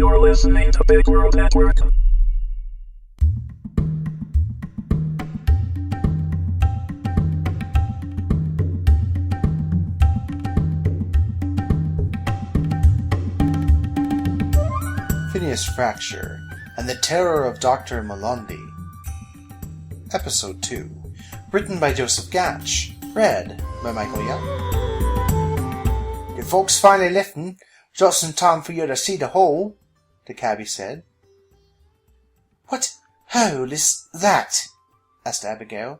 You're listening to Big World Network. Phineas Frakture and the Terror of Dr. Malondi. Episode 2. Written by Joseph Gatch. Read by Michael Young. "The folks finally liftin', just in time for you to see the hole," the cabbie said. "What hole is that?" asked Abigail.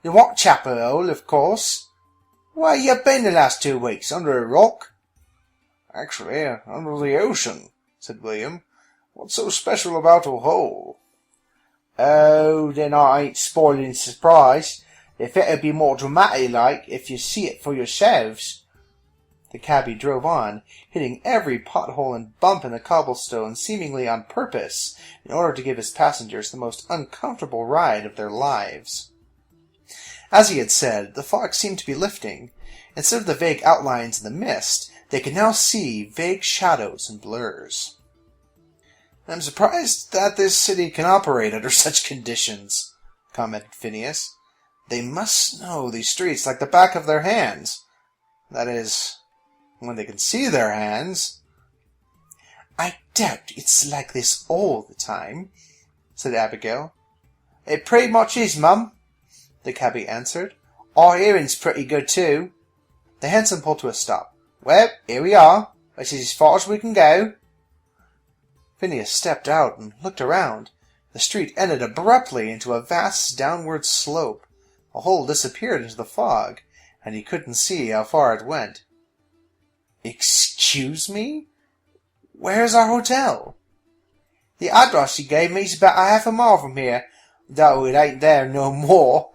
"The Whitechapel hole, of course. Where you been the last 2 weeks? Under a rock?" "Actually, under the ocean," said William. "What's so special about a hole?" "Oh, then I ain't spoiling the surprise. If it'd be more dramatic like if you see it for yourselves." The cabbie drove on, hitting every pothole and bump in the cobblestone seemingly on purpose, in order to give his passengers the most uncomfortable ride of their lives. As he had said, the fog seemed to be lifting. Instead of the vague outlines in the mist, they could now see vague shadows and blurs. "I'm surprised that this city can operate under such conditions," commented Phineas. "They must know these streets like the back of their hands. That is, when they can see their hands." "I doubt it's like this all the time," said Abigail. "It pretty much is, Mum," the cabbie answered. "Our hearing's pretty good, too." The hansom pulled to a stop. "Well, here we are. This is as far as we can go." Phineas stepped out and looked around. The street ended abruptly into a vast downward slope. The hole disappeared into the fog, and he couldn't see how far it went. "Excuse me? Where's our hotel?" "The address he gave me's about half a mile from here, though it ain't there no more.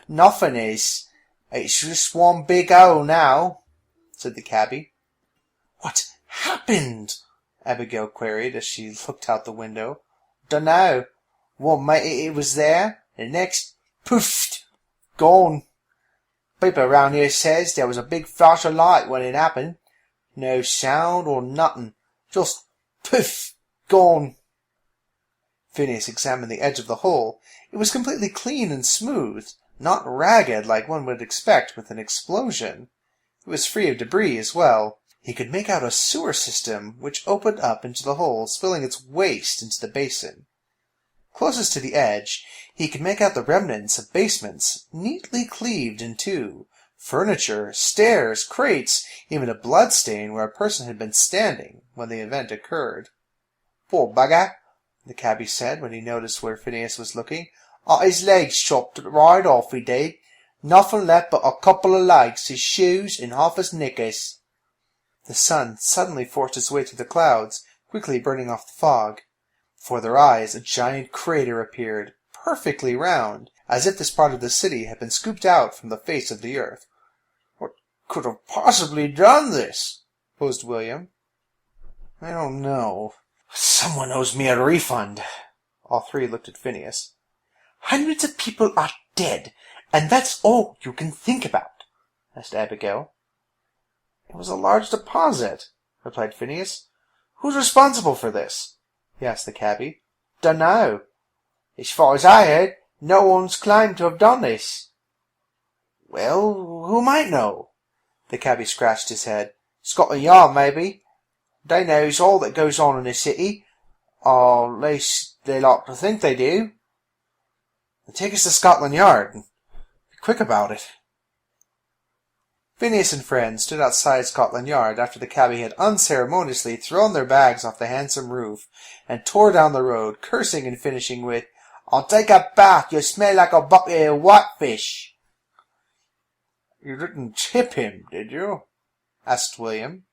Nothing is. It's just one big hole now," said the cabbie. "What happened?" Abigail queried as she looked out the window. "Dunno. One minute it was there, the next, poofed, gone. People around here says there was a big flash of light when it happened. No sound or nothing. Just poof, gone." Phineas examined the edge of the hole. It was completely clean and smooth, not ragged like one would expect with an explosion. It was free of debris as well. He could make out a sewer system which opened up into the hole, spilling its waste into the basin. Closest to the edge, he could make out the remnants of basements, neatly cleaved in two, furniture, stairs, crates, even a bloodstain where a person had been standing when the event occurred. "Poor bugger," the cabbie said when he noticed where Phineas was looking. "His legs chopped right off, he did. Nothing left but a couple of legs, his shoes, and half his knickers." The sun suddenly forced its way through the clouds, quickly burning off the fog. Before their eyes a giant crater appeared, perfectly round, as if this part of the city had been scooped out from the face of the earth. "What could have possibly done this?" posed William. "I don't know. Someone owes me a refund." All three looked at Phineas. "Hundreds of people are dead, and that's all you can think about?" asked Abigail. "It was a large deposit," replied Phineas. "Who's responsible for this?" he asked the cabbie. "Dunno. As far as I heard, no one's claimed to have done this." "Well, who might know?" The cabbie scratched his head. "Scotland Yard, maybe. They knows all that goes on in the city, or at least they like to think they do." "Then take us to Scotland Yard, and be quick about it." Phineas and friends stood outside Scotland Yard after the cabbie had unceremoniously thrown their bags off the handsome roof, and tore down the road, cursing and finishing with, "I'll take a bath, you smell like a bucket of whitefish." "You didn't tip him, did you?" asked William.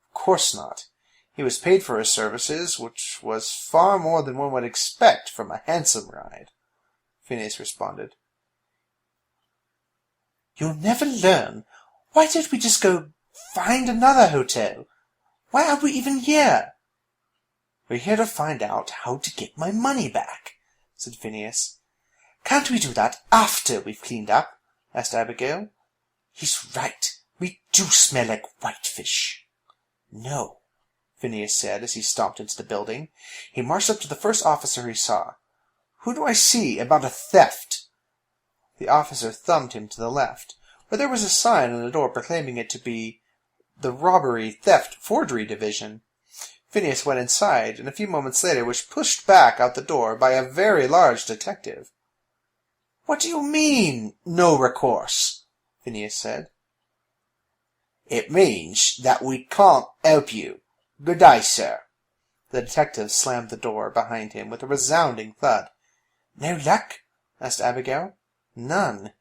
Of course not. He was paid for his services, which was far more than one would expect from a hansom ride, Phineas responded. "You'll never learn. Why don't we just go find another hotel? Why are we even here?" "We're here to find out how to get my money back," said Phineas. "Can't we do that after we've cleaned up?" asked Abigail. "He's right. We do smell like whitefish." "No," Phineas said as he stomped into the building. He marched up to the first officer he saw. "Who do I see about a theft?" The officer thumbed him to the left, where there was a sign on the door proclaiming it to be the Robbery, Theft, Forgery Division. Phineas went inside, and a few moments later was pushed back out the door by a very large detective. "What do you mean, no recourse?" Phineas said. "It means that we can't help you. Good day, sir." The detective slammed the door behind him with a resounding thud. "No luck?" asked Abigail. "None.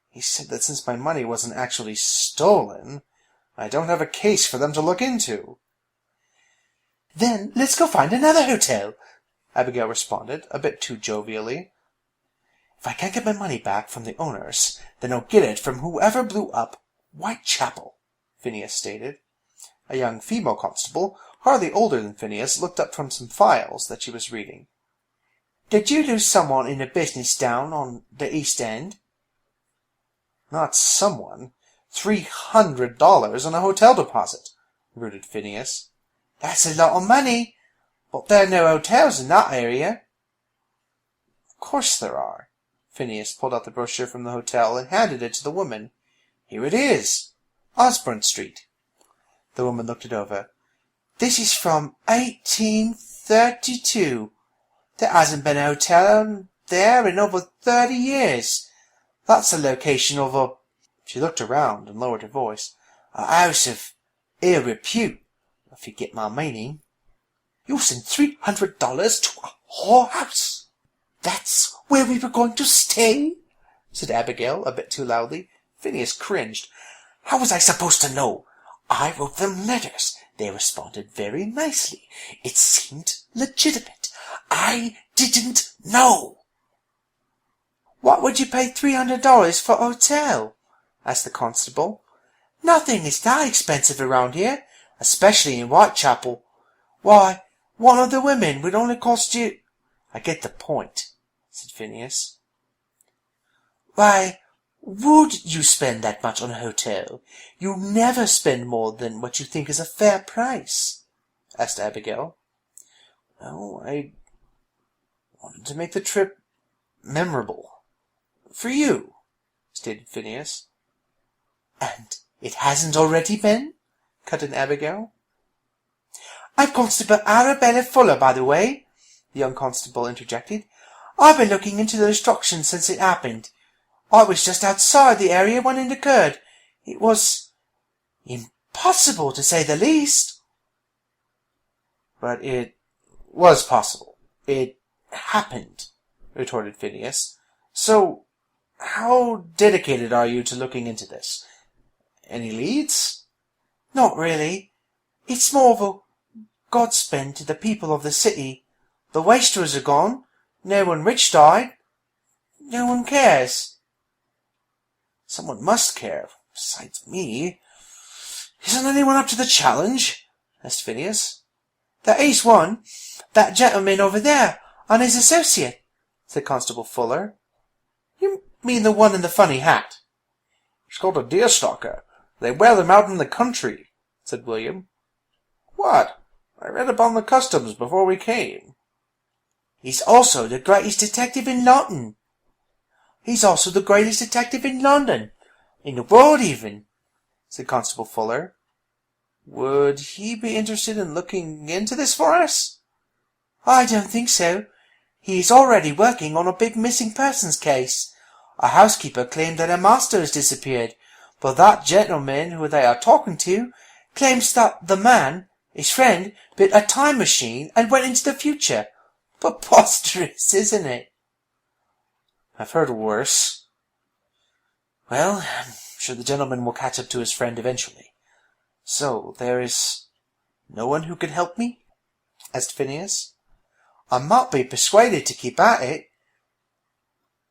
He said that since my money wasn't actually stolen, I don't have a case for them to look into." "Then let's go find another hotel," Abigail responded, a bit too jovially. "If I can't get my money back from the owners, then I'll get it from whoever blew up Whitechapel," Phineas stated. A young female constable, hardly older than Phineas, looked up from some files that she was reading. "Did you lose someone in the business down on the East End?" "Not someone. $300 on a hotel deposit," rooted Phineas. "That's a lot of money. But there are no hotels in that area." "Of course there are." Phineas pulled out the brochure from the hotel and handed it to the woman. "Here it is. Osborne Street." The woman looked it over. "This is from 1832. There hasn't been a hotel there in over 30 years. That's the location of a—" She looked around and lowered her voice. "A house of ill repute, if you get my meaning." "You sent $300 to a whorehouse? That's where we were going to stay?" said Abigail, a bit too loudly. Phineas cringed. "How was I supposed to know? I wrote them letters. They responded very nicely. It seemed legitimate. I didn't know." "What would you pay $300 for a hotel?" asked the constable. "Nothing is that expensive around here, especially in Whitechapel. Why, one of the women would only cost you—" "I get the point," said Phineas. "Why would you spend that much on a hotel? You never spend more than what you think is a fair price," asked Abigail. "Well, I wanted to make the trip memorable. For you," stated Phineas. "And it hasn't already been?" cut in Abigail. "I'm Constable Arabella Fuller, by the way," the young constable interjected. "I've been looking into the destruction since it happened. I was just outside the area when it occurred. It was impossible, to say the least." "But it was possible. It happened," retorted Phineas. "So, how dedicated are you to looking into this? Any leads?" "Not really. It's more of a godsend to the people of the city. The wastrels are gone. No one rich died. No one cares." "Someone must care, besides me. Isn't anyone up to the challenge?" asked Phineas. "There is one. That gentleman over there, and his associate," said Constable Fuller. "You mean the one in the funny hat?" "He's called a deerstalker. They wear them out in the country," said William. "What? I read upon the customs before we came." "He's also the greatest detective in London. He's also the greatest detective in London, in the world even," said Constable Fuller. "Would he be interested in looking into this for us?" "I don't think so. He is already working on a big missing persons case. A housekeeper claimed that her master has disappeared, but that gentleman who they are talking to claims that the man, his friend, built a time machine and went into the future. Preposterous, isn't it?" "I've heard worse." "Well, I'm sure the gentleman will catch up to his friend eventually. So, there is no one who can help me?" asked Phineas. "I might be persuaded to keep at it.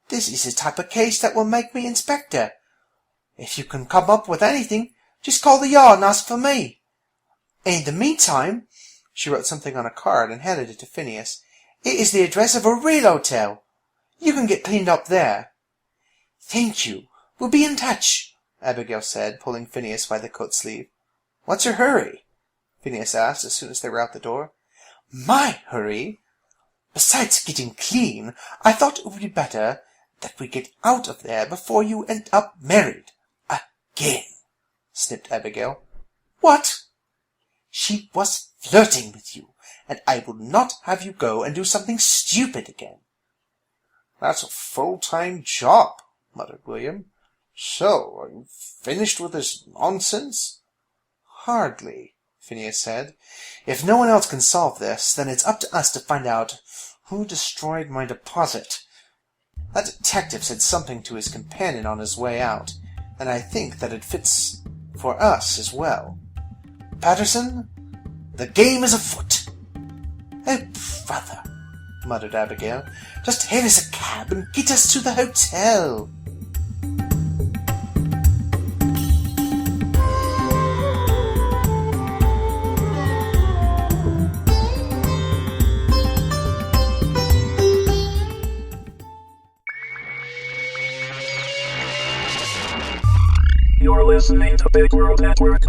This is the type of case that will make me inspector. If you can come up with anything, just call the yard and ask for me. In the meantime," she wrote something on a card and handed it to Phineas, "it is the address of a real hotel. You can get cleaned up there." "Thank you. We'll be in touch," Abigail said, pulling Phineas by the coat sleeve. "What's your hurry?" Phineas asked as soon as they were out the door. "My hurry! Besides getting clean, I thought it would be better that we get out of there before you end up married. Again," snipped Abigail. "What?" "She was flirting with you, and I will not have you go and do something stupid again." "That's a full-time job," muttered William. "So, are you finished with this nonsense?" "Hardly," Phineas said. "If no one else can solve this, then it's up to us to find out who destroyed my deposit. That detective said something to his companion on his way out, and I think that it fits for us as well. Patterson, the game is afoot." "Oh, brother," muttered Abigail. "Just hail us a cab and get us to the hotel." You're listening to Big World Network.